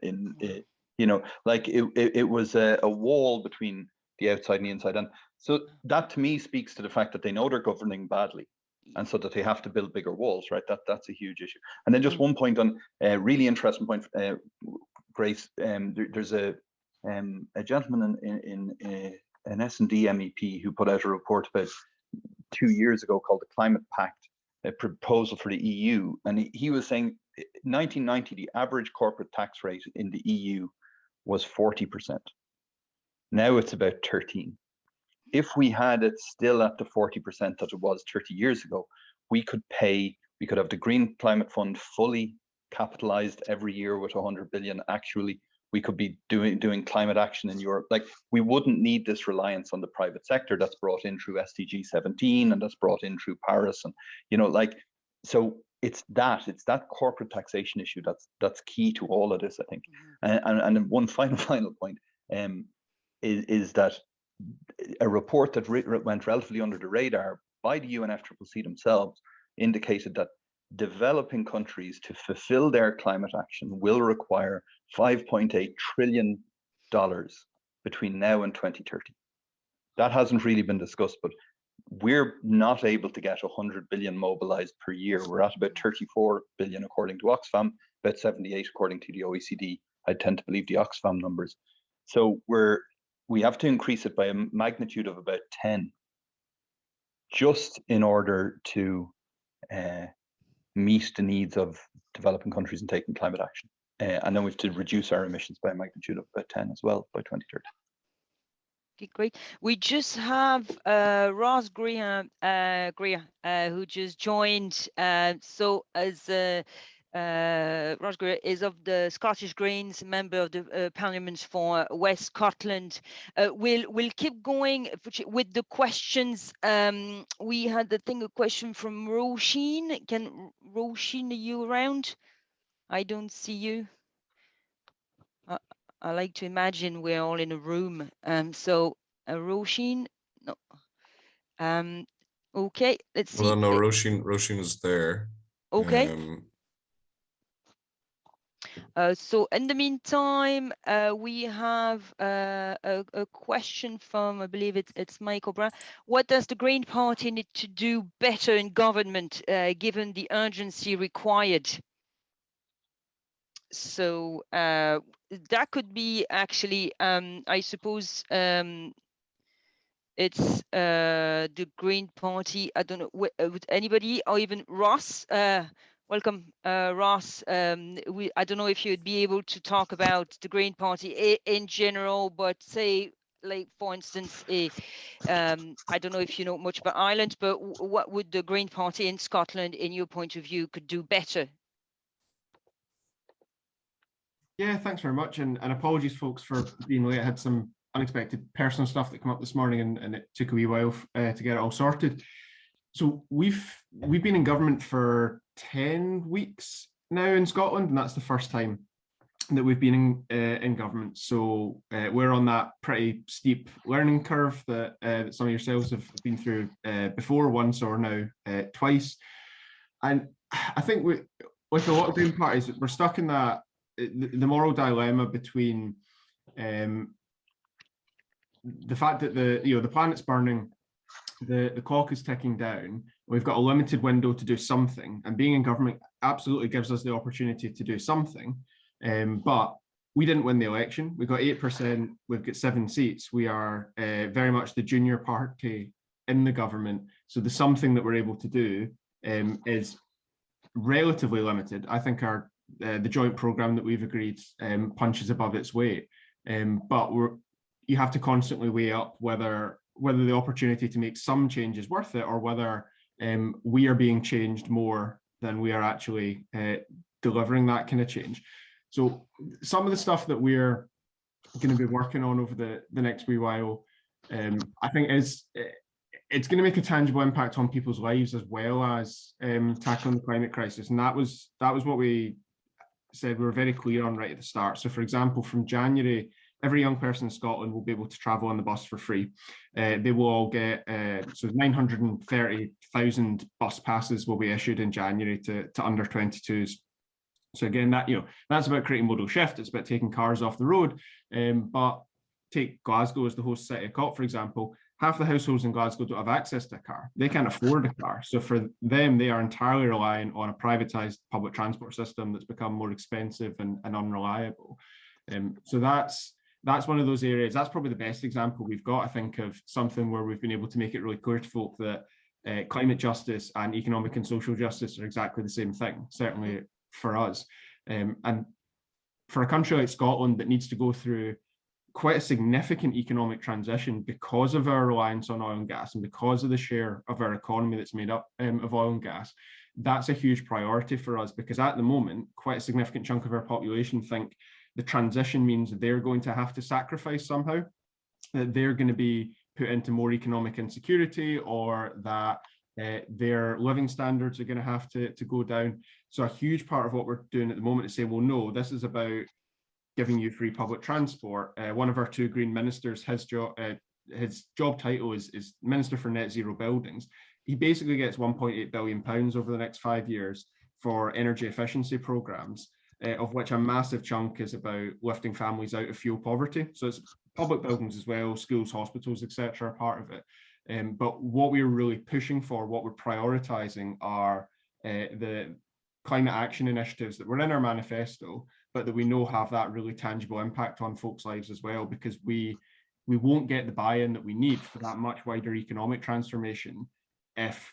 you know, like it was a wall between the outside and the inside. And so that to me speaks to the fact that they know they're governing badly, and so that they have to build bigger walls, right? That's a huge issue. And then just one point on a really interesting point, Grace. There's a gentleman in an S&D MEP who put out a report about 2 years ago called the Climate Pact, a proposal for the EU, and he was saying 1990 the average corporate tax rate in the EU was 40%. Now it's about 13%. If we had it still at the 40% that it was 30 years ago, we could have the Green Climate Fund fully capitalized every year with 100 billion actually. We could be doing climate action in Europe. Like, we wouldn't need this reliance on the private sector that's brought in through SDG 17 and that's brought in through Paris, and you know, like, so it's that corporate taxation issue that's key to all of this, I think. And one final point is that a report that went relatively under the radar by the UNFCCC themselves indicated that developing countries to fulfill their climate action will require $5.8 trillion between now and 2030. That hasn't really been discussed, but we're not able to get 100 billion mobilized per year. We're at about 34 billion according to Oxfam, about 78 according to the OECD. I tend to believe the Oxfam numbers. So we have to increase it by a magnitude of about 10 just in order to meet the needs of developing countries in taking climate action. And then we have to reduce our emissions by a magnitude of about 10 as well by 2030. Okay, great. We just have Ross Greer, who just joined. So as Ross Greer is of the Scottish Greens, member of the Parliament for West Scotland. We'll keep going with the questions. We had a question from Roisin. Roisin, are you around? I don't see you. I like to imagine we're all in a room. So Roisin, no. Okay, let's see. Well, no, Roisin is there. Okay. So in the meantime, we have a question from, I believe it's Michael Brown. What does the Green Party need to do better in government, given the urgency required? So that could be actually, I suppose, it's the Green Party. I don't know, would anybody, or even Ross? Welcome, Ross. I don't know if you'd be able to talk about the Green Party in general, but say, like, for instance, I don't know if you know much about Ireland, but what would the Green Party in Scotland, in your point of view, could do better? Yeah, thanks very much. And apologies, folks, for being late. I had some unexpected personal stuff that came up this morning, and it took a wee while to get it all sorted. So we've been in government for 10 weeks now in Scotland, and that's the first time that we've been in government. So we're on that pretty steep learning curve that some of yourselves have been through before, once or now twice. And I think with a lot of Green parties, we're stuck in that the moral dilemma between the fact that the planet's burning, the clock is ticking down, we've got a limited window to do something, and being in government absolutely gives us the opportunity to do something. But we didn't win the election. We got 8%, we've got 7 seats. We are very much the junior party in the government. So the something that we're able to do is relatively limited. I think the joint programme that we've agreed punches above its weight. But you have to constantly weigh up whether the opportunity to make some change is worth it, or whether we are being changed more than we are actually delivering that kind of change. So some of the stuff that we're going to be working on over the next wee while, I think it's going to make a tangible impact on people's lives, as well as tackling the climate crisis. And that was what we said we were very clear on right at the start. So for example, from January, every young person in Scotland will be able to travel on the bus for free. They will all get, so 930,000 bus passes will be issued in January to under 22s. So again, that's about creating modal shift. It's about taking cars off the road. But take Glasgow as the host city of COP, for example. Half the households in Glasgow don't have access to a car. They can't afford a car. So for them, they are entirely reliant on a privatized public transport system that's become more expensive and unreliable. So that's one of those areas. That's probably the best example we've got, I think, of something where we've been able to make it really clear to folk that climate justice and economic and social justice are exactly the same thing, certainly for us. And for a country like Scotland that needs to go through quite a significant economic transition because of our reliance on oil and gas, and because of the share of our economy that's made up of oil and gas, that's a huge priority for us, because at the moment, quite a significant chunk of our population think the transition means they're going to have to sacrifice somehow, that they're going to be put into more economic insecurity, or that their living standards are going to have to go down. So a huge part of what we're doing at the moment is saying, well, no, this is about giving you free public transport. One of our 2 Green ministers, his job title is Minister for Net Zero Buildings. He basically gets £1.8 billion over the next 5 years for energy efficiency programs, of which a massive chunk is about lifting families out of fuel poverty. So it's public buildings as well, schools, hospitals, etc. are part of it. But what we're really pushing for, what we're prioritising, are the climate action initiatives that were in our manifesto, but that we know have that really tangible impact on folks' lives as well, because we won't get the buy-in that we need for that much wider economic transformation if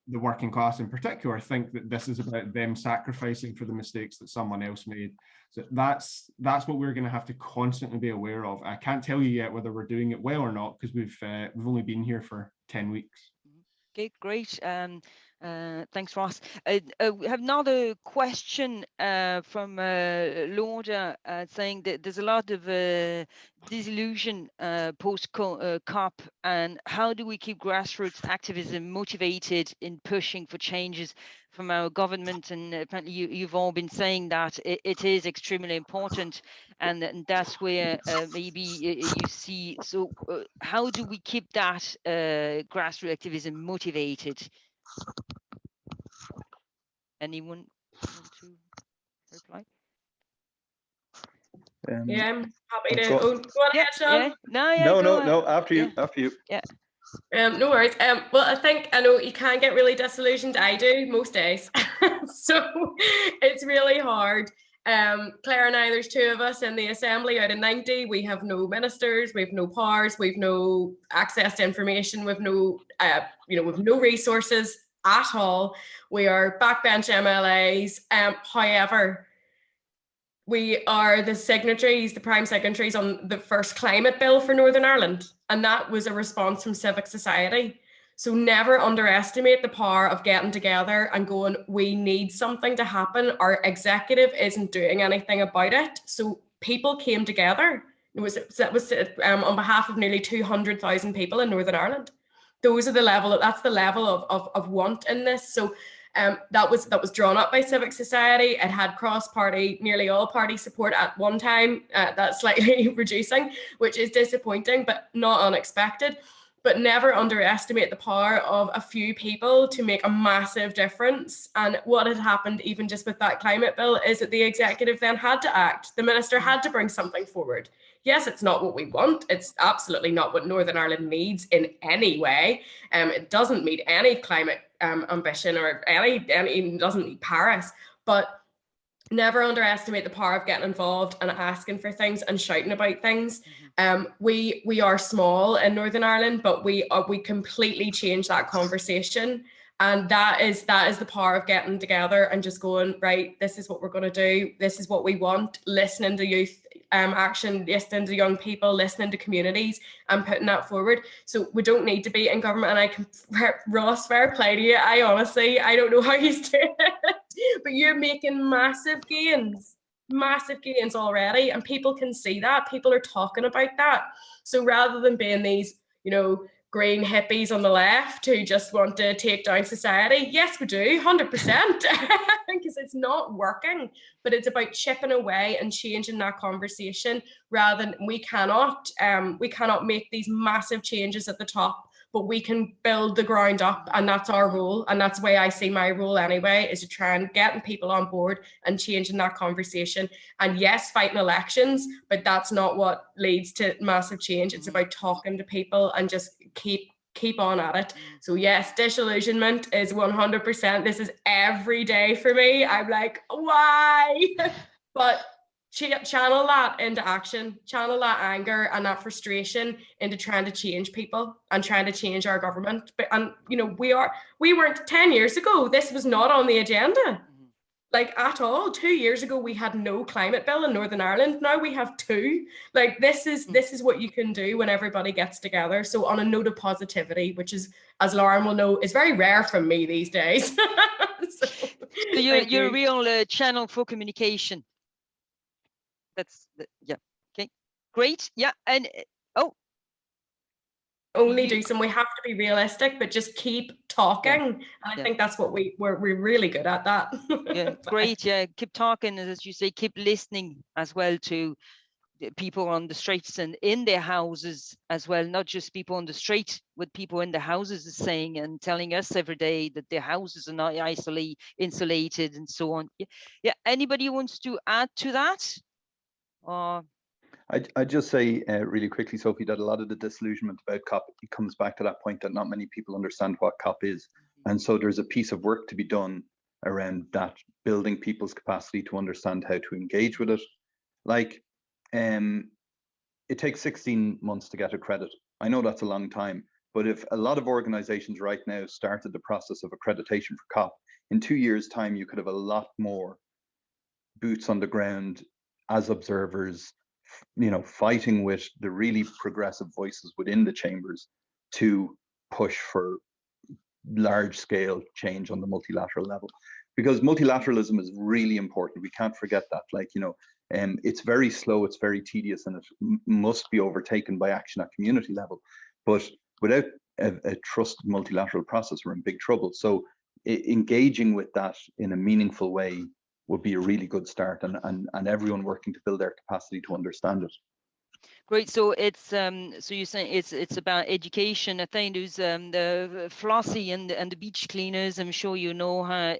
the working class in particular think that this is about them sacrificing for the mistakes that someone else made. So that's what we're going to have to constantly be aware of. I can't tell you yet whether we're doing it well or not, because we've only been here for 10 weeks. Okay, great. Thanks, Ross. We have another question from Lauda saying that there's a lot of disillusion post-COP, and how do we keep grassroots activism motivated in pushing for changes from our government? And apparently you've all been saying that it is extremely important, and that's where maybe you see. So how do we keep that grassroots activism motivated? Anyone want to reply? Yeah, I'm happy to. Go- Oh, go on ahead, Seán. No, after you, Yeah. after you. Yeah. No worries. Well, I know you can get really disillusioned. I do most days. So it's really hard. Cllr and I, there's 2 of us in the assembly out of 90. We have no ministers, we have no powers, we've no access to information, we've no, we've no resources at all. We are backbench MLAs. However, we are the prime signatories on the first climate bill for Northern Ireland. And that was a response from civic society. So never underestimate the power of getting together and going, we need something to happen. Our executive isn't doing anything about it. So people came together. That was on behalf of nearly 200,000 people in Northern Ireland. That's the level of want in this. So that was drawn up by civic society. It had cross-party, nearly all party support at one time. That's slightly reducing, which is disappointing, but not unexpected. But never underestimate the power of a few people to make a massive difference. And what had happened even just with that climate bill is that the executive then had to act. The minister had to bring something forward. Yes, it's not what we want. It's absolutely not what Northern Ireland needs in any way. It doesn't meet any climate ambition or it doesn't meet Paris. But never underestimate the power of getting involved and asking for things and shouting about things. We are small in Northern Ireland, but we completely change that conversation. And that is the power of getting together and just going, right, this is what we're going to do. This is what we want. Listening to youth action, listening to young people, listening to communities and putting that forward. So we don't need to be in government. And Ross, fair play to you. I don't know how he's doing it, but you're making massive gains already. And people can see that. People are talking about that. So rather than being these, green hippies on the left who just want to take down society. Yes, we do, 100%, because it's not working, but it's about chipping away and changing that conversation rather than we cannot make these massive changes at the top, but we can build the ground up, and that's our role. And that's the way I see my role anyway, is to try and getting people on board and changing that conversation. And yes, fighting elections, but that's not what leads to massive change. It's about talking to people and just keep on at it. So yes, disillusionment is 100%. This is every day for me. I'm like, why? But channel that into action, channel that anger and that frustration into trying to change people and trying to change our government. And we weren't 10 years ago, this was not on the agenda, like at all. 2 years ago, we had no climate bill in Northern Ireland. Now we have 2. Like this is what you can do when everybody gets together. So on a note of positivity, which is, as Lauren will know, is very rare from me these days. So you're a real channel for communication. Yeah. Okay. Great. Yeah. And do some. We have to be realistic, but just keep talking. Yeah. And I think that's what we're really good at that. Yeah. Great. Yeah. Keep talking, as you say. Keep listening as well to people on the streets and in their houses as well. Not just people on the street, but people in the houses is saying and telling us every day that their houses are not insulated and so on. Yeah. Anybody wants to add to that? I'd just say really quickly, Sophie, that a lot of the disillusionment about COP, it comes back to that point that not many people understand what COP is. And so there's a piece of work to be done around that, building people's capacity to understand how to engage with it. Like, it takes 16 months to get a credit. I know that's a long time, but if a lot of organizations right now started the process of accreditation for COP, in 2 years' time, you could have a lot more boots on the ground as observers, fighting with the really progressive voices within the chambers to push for large scale change on the multilateral level. Because multilateralism is really important. We can't forget that. It's very slow, it's very tedious, and it must be overtaken by action at community level. But without a trusted multilateral process, we're in big trouble. So engaging with that in a meaningful way would be a really good start, and everyone working to build their capacity to understand it. Great. So it's so you're saying it's about education. I think there's the Flossie and the beach cleaners. I'm sure you know her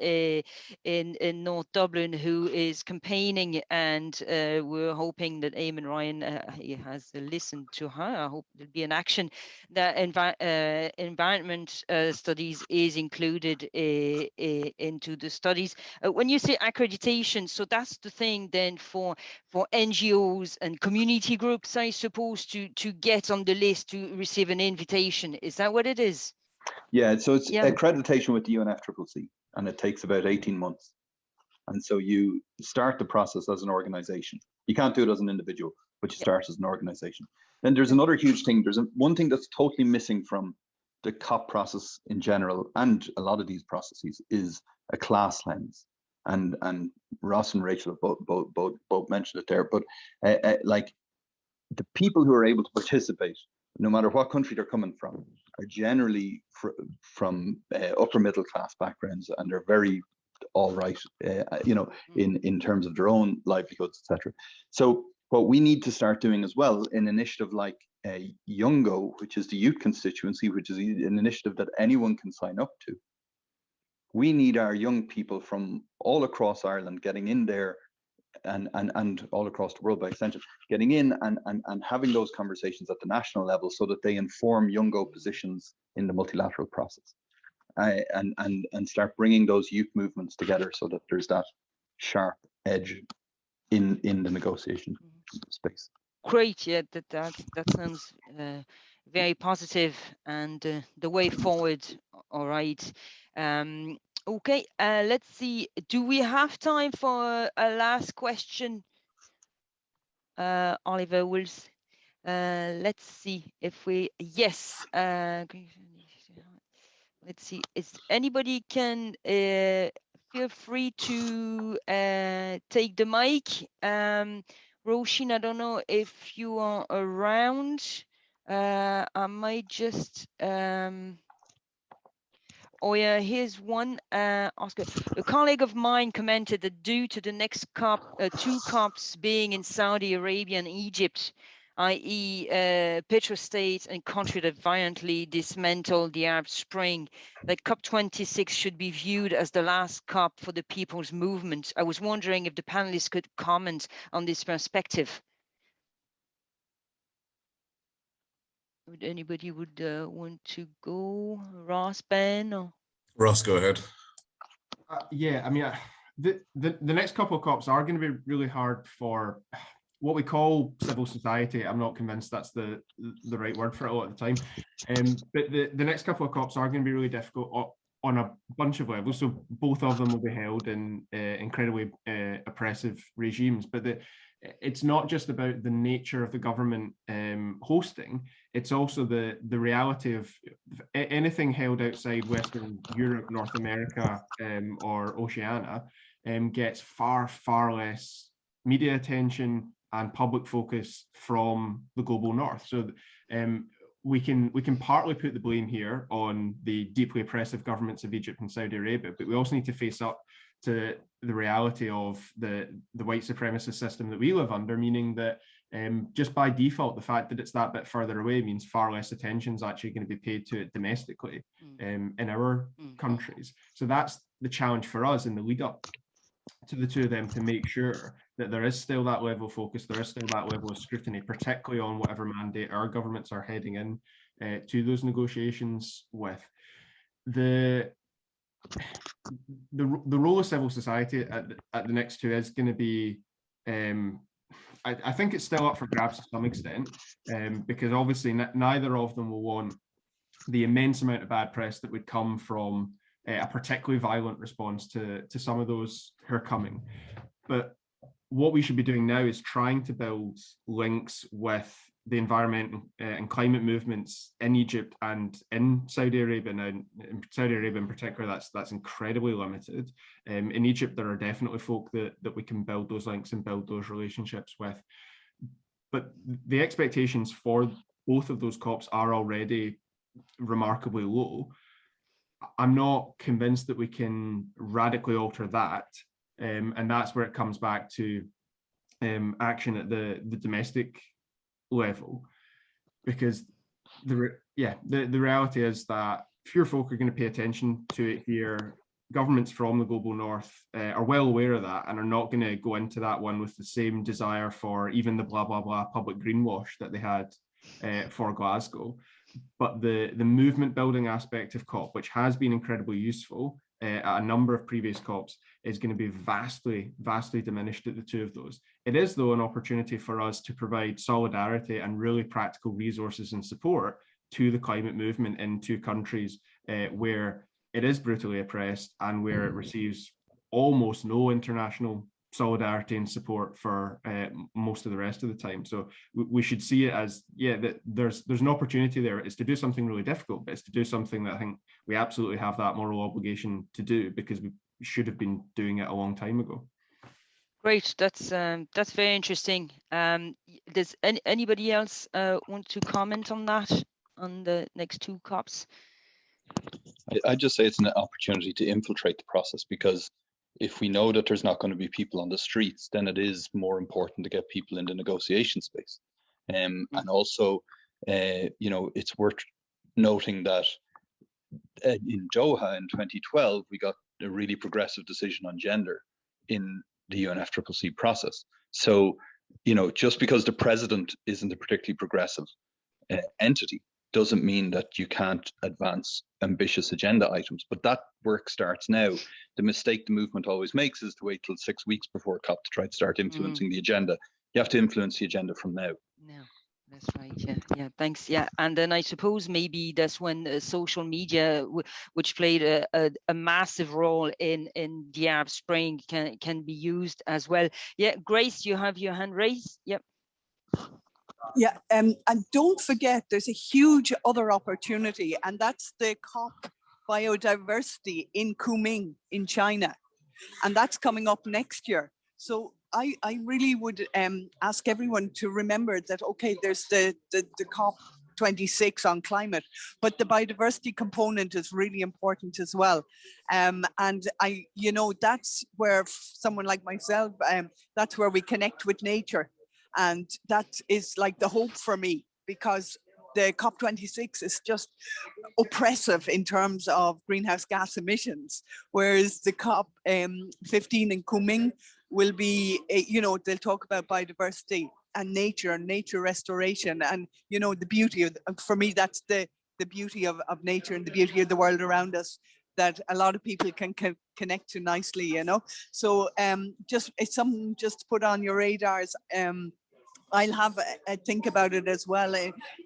in North Dublin, who is campaigning, and we're hoping that Eamon Ryan he has listened to her. I hope there'll be an action that environment studies is included into the studies. When you say accreditation, so that's the thing then for NGOs and community groups, I suppose, to get on the list to receive an invitation. Is that what it is? Yeah, so it's Yeah. accreditation with the UNFCCC, and it takes about 18 months. And so you start the process as an organization. You can't do it as an individual, but you start as an organization. Then there's another huge thing. There's one thing that's totally missing from the COP process in general, and a lot of these processes, is a class lens. And Ross and Rachel have both mentioned it there, but like the people who are able to participate, no matter what country they're coming from, are generally from upper middle class backgrounds, and they're very all right, you know, in terms of their own livelihoods, etc. So what we need to start doing as well, in an initiative like Youngo, which is the youth constituency, which is an initiative that anyone can sign up to. We need our young people from all across Ireland getting in there, and all across the world by extension, getting in and having those conversations at the national level, so that they inform Youngo positions in the multilateral process, and start bringing those youth movements together, so that there's that sharp edge in the negotiation space. Great. Yeah, that sounds very positive, and the way forward. All right. Okay, let's see. Do we have time for a last question? Oliver Wills. Let's see if we, yes. Let's see, is anybody can feel free to take the mic. Roshin, I don't know if you are around. I might just oh yeah, here's one. Oscar, a colleague of mine commented that due to the next COP, 2 COPs being in Saudi Arabia and Egypt, i.e. petrostates and country that violently dismantled the Arab Spring, that COP26 should be viewed as the last COP for the people's movement. I was wondering if the panelists could comment on this perspective. Would anybody want to go? Ross, Ben, or Ross, go ahead. Yeah, I mean, the next couple of COPs are going to be really hard for what we call civil society. I'm not convinced that's the right word for it a lot of the time. But the next couple of COPs are going to be really difficult on a bunch of levels. So both of them will be held in incredibly oppressive regimes. But it's not just about the nature of the government hosting. It's also the reality of anything held outside Western Europe, North America, or Oceania gets far, far less media attention and public focus from the global north. So we can partly put the blame here on the deeply oppressive governments of Egypt and Saudi Arabia, but we also need to face up to the reality of the white supremacist system that we live under, meaning that just by default, the fact that it's that bit further away means far less attention is actually going to be paid to it domestically in our countries. So that's the challenge for us in the lead up to the two of them, to make sure that there is still that level of focus, there is still that level of scrutiny, particularly on whatever mandate our governments are heading in to those negotiations with. The role of civil society at the next two is going to be, I think it's still up for grabs to some extent, because obviously neither of them will want the immense amount of bad press that would come from a particularly violent response to some of those who are coming. But what we should be doing now is trying to build links with the environment and climate movements in Egypt and in Saudi Arabia. Now, in Saudi Arabia in particular, that's incredibly limited. In Egypt, there are definitely folk that we can build those links and build those relationships with. But the expectations for both of those COPs are already remarkably low. I'm not convinced that we can radically alter that. And that's where it comes back to action at the domestic level, because the reality is that fewer folk are going to pay attention to it here. Governments from the global north are well aware of that and are not going to go into that one with the same desire for even the blah, blah, blah public greenwash that they had for Glasgow. But the movement building aspect of COP, which has been incredibly useful at a number of previous COPs, is going to be vastly, vastly diminished at the two of those. It is, though, an opportunity for us to provide solidarity and really practical resources and support to the climate movement in two countries where it is brutally oppressed and where it receives almost no international solidarity and support for most of the rest of the time. So we should see it as, that there's an opportunity there. It's to do something really difficult, but it's to do something that I think we absolutely have that moral obligation to do, because we should have been doing it a long time ago. Great, that's very interesting. Does anybody else want to comment on that, on the next two COPs? I just say it's an opportunity to infiltrate the process, because if we know that there's not going to be people on the streets, then it is more important to get people in the negotiation space. And also, it's worth noting that in Doha in 2012, we got a really progressive decision on gender in the UNFCCC process. So, just because the president isn't a particularly progressive entity doesn't mean that you can't advance ambitious agenda items, but that work starts now. The mistake the movement always makes is to wait till 6 weeks before COP to try to start influencing the agenda. You have to influence the agenda from now. No, that's right. Yeah, thanks. Yeah, and then I suppose maybe that's when social media, which played a massive role in the Arab Spring, can be used as well. Yeah, Grace, you have your hand raised. Yep. Yeah, and don't forget, there's a huge other opportunity, and that's the COP biodiversity in Kunming in China, and that's coming up next year. So I really would ask everyone to remember that, okay, there's the COP26 on climate, but the biodiversity component is really important as well. And that's where someone like myself, that's where we connect with nature. And that is like the hope for me, because the COP26 is just oppressive in terms of greenhouse gas emissions, whereas the COP15 in Kunming will be, they'll talk about biodiversity and nature restoration, and the beauty of, for me, that's the beauty of nature and the beauty of the world around us, that a lot of people can connect to nicely, So it's something just to put on your radars. I'll have a think about it as well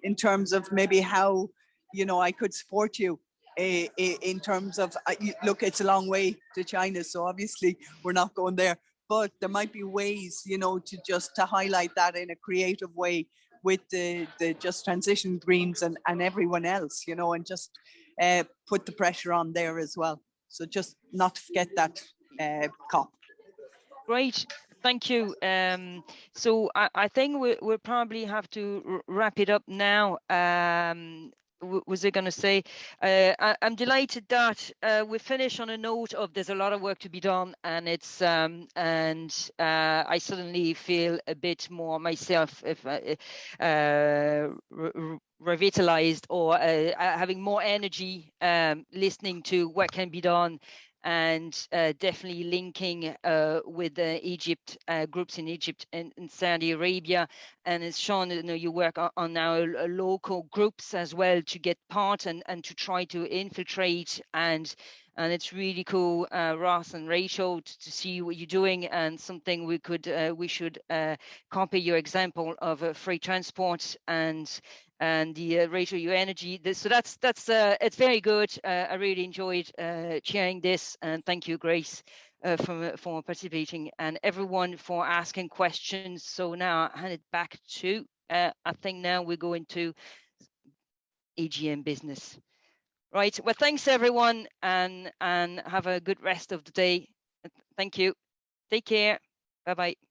in terms of maybe how, I could support you in terms of, look, it's a long way to China, so obviously we're not going there, but there might be ways, to highlight that in a creative way with the Just Transition Greens and everyone else, and just put the pressure on there as well. So just not to forget that COP. Great. Thank you. So I think we'll probably have to wrap it up now. Was I going to say, I'm delighted that we finish on a note of there's a lot of work to be done, and it's I suddenly feel a bit more myself, revitalized, or having more energy listening to what can be done. And definitely linking with the Egypt groups in Egypt and Saudi Arabia. And as Seán, you work on now local groups as well to get part and to try to infiltrate. And it's really cool, Ross and Rachel, to see what you're doing, and something we should copy your example of free transport and the Rachel, your energy. So that's it's very good. I really enjoyed chairing this, and thank you, Grace, for participating, and everyone for asking questions. So now I hand it back to I think now we're going to AGM business. Right. Well, thanks everyone, and have a good rest of the day. Thank you. Take care. Bye bye.